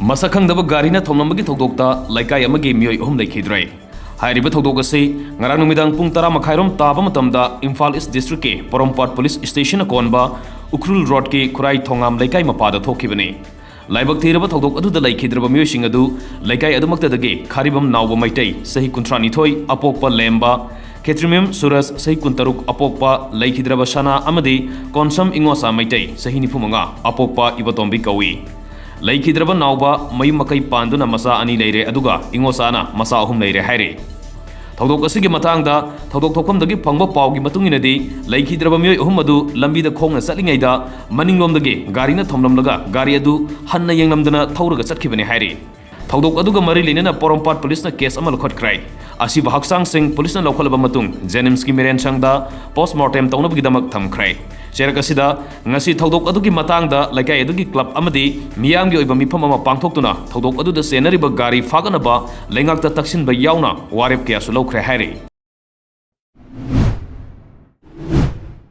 Masakangdaba Garina Thombada Khongna Laikai amagi Meeoi Ahum Lekhidrai. Hairiba Thogdok asi ngarang numidang pung 10 makhairom taba matamda Imphal East District ke Porompat Police Station akonba Ukrul Road ke Khurai Thongam Laikai mapada thokibani. Laibak thiraba Thogdok adu da Laikhidraba Meeoi sing adu Laikai adumakta dage Kharibam Nauba Maitai Sahi Kunthranithoi Apokpa Lemba Ketrimim Suras Sahi Kuntaruk Apokpa Laikhidraba Sana amadi Konsam Ingosa Maitai Sahi Nifumanga Apokpa Ibatombi Kawi. Laikhidraba Nauba Mayum Makai Panduna Masa Ani Leire Aduga Ingosana Masa Ahum Leire Hairi. Thogdok asigi matangda Thogdok Thokom dagi Phangba Paugi Matunginadi Laikhidraba Meeoi Ahum adu Lambi da Khongna Chatlingaida Maninglom dagi Garina Thomlamlaga Gari adu Hanna Yenglamdana Thauraga Chatkibani Hairi. Thogdok aduga Mari Linena Porompat Police na case ama lokhotkhrai. Asiba Haksang Singh Police na lokholaba matung Jenims ki Miren Sangda postmortem tawnabigidamak thamkhrai. Cherakasida ngasi Thogdok adugi matangda Laikai adugi club amadi miyamgi oiba mifam ama pangthoktuna Thogdok aduda senariba gari faganaba lengakta taksinba yauna warep kya su lokre hairi.